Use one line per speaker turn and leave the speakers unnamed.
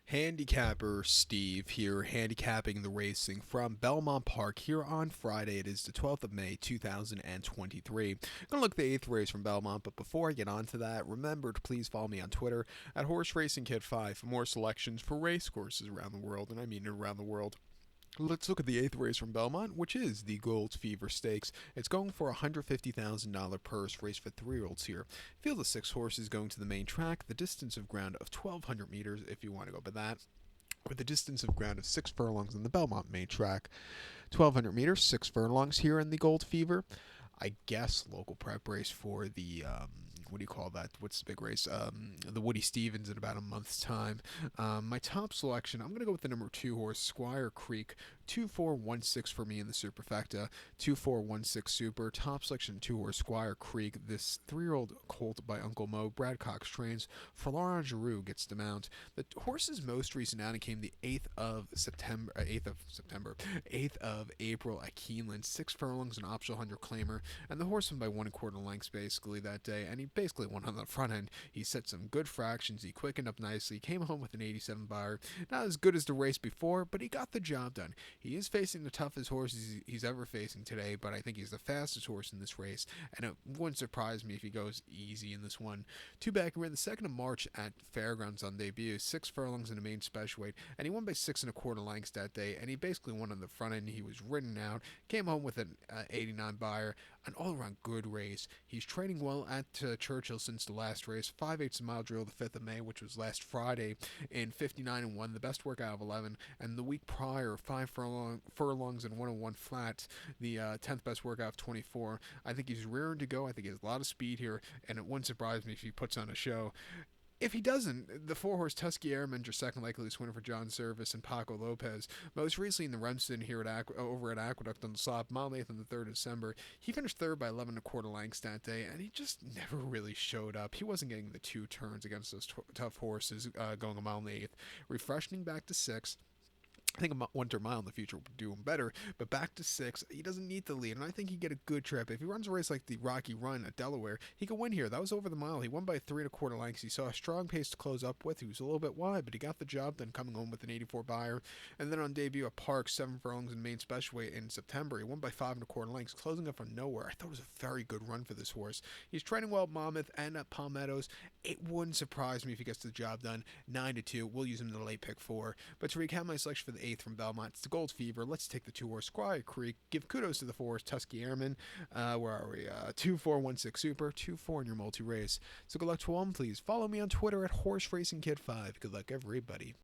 Handicapper Steve here, handicapping the racing from Belmont Park here on Friday. It is the 12th of May, 2023. Gonna look at the 8th race from Belmont, but before I get on to that, remember to please follow me on Twitter at Horse Racing Kid 5 for more selections for race courses around the world, and I mean around the world. Let's look at the 8th race from Belmont, which is the Gold Fever Stakes. It's going for a $150,000 purse race for 3-year-olds here. Field of 6 horses going to the main track, the distance of ground of 1,200 meters if you want to go by that, with a distance of ground of 6 furlongs on the Belmont main track. 1,200 meters, 6 furlongs here in the Gold Fever. I guess local prep race for the what do you call that? What's the big race? The Woody Stevens in about a month's time. My top selection, I'm gonna go with the number 2 horse, Squire Creek, 2416 for me in the superfecta, 2416 super. Top selection 2 horse, Squire Creek. This 3-year-old colt by Uncle Mo. Brad Cox trains. For Laurent Giroux gets the mount. The horse's most recent outing came the 8th of September, 8th of April at Keeneland. 6 furlongs, an optional 100 claimer, and the horse won by 1 1/4 lengths basically that day, and he basically won on the front end. He set some good fractions, he quickened up nicely, came home with an 87 buyer. Not as good as the race before, but he got the job done. He is facing the toughest horse he's ever facing today, but I think he's the fastest horse in this race, and it wouldn't surprise me if he goes easy in this one. Two back, ran the 2nd of March at Fairgrounds on debut, 6 furlongs in the main special weight, and he won by 6 1/4 lengths that day, and he basically won on the front end. He was ridden out, came home with an 89 buyer, an all-around good race. He's training well at Churchill since the last race, 5/8 mile drill the 5th of May, which was last Friday, in 59 and 1, the best work out of 11, and the week prior, 5 furlongs and 101 flat, the 10th best workout of 24. I think he's rearing to go. I think he has a lot of speed here, and it wouldn't surprise me if he puts on a show. If he doesn't, the 4 horse Tusky Airmen are second likeliest winner for John Service and Paco Lopez. Most recently in the Remsen here over at Aqueduct on the slop, mile 8th on the 3rd of December. He finished 3rd by 11 1/4 lengths that day, and he just never really showed up. He wasn't getting the 2 turns against those tough horses going a mile and 8th. Refreshing back to 6. I think a Winter Mile in the future would do him better, but back to 6, he doesn't need the lead, and I think he'd get a good trip. If he runs a race like the Rocky Run at Delaware, he could win here. That was over the mile. He won by 3 1/4 lengths. He saw a strong pace to close up with. He was a little bit wide, but he got the job done, coming home with an 84 buyer. And then on debut at Park, 7 furlongs in main special weight in September. He won by 5 1/4 lengths, closing up from nowhere. I thought it was a very good run for this horse. He's training well at Monmouth and at Palmettos. It wouldn't surprise me if he gets the job done. 9-2. We'll use him in the late pick 4. But to recap my selection for the 8th from Belmont, the Gold Fever. Let's take the 2 horse Squire Creek. Give kudos to the 4 horse Tusky Airmen. Where are we? 2416 Super, 2-4 in your multi race. So good luck to all. Please follow me on Twitter at Horse Racing Kid 5. Good luck, everybody.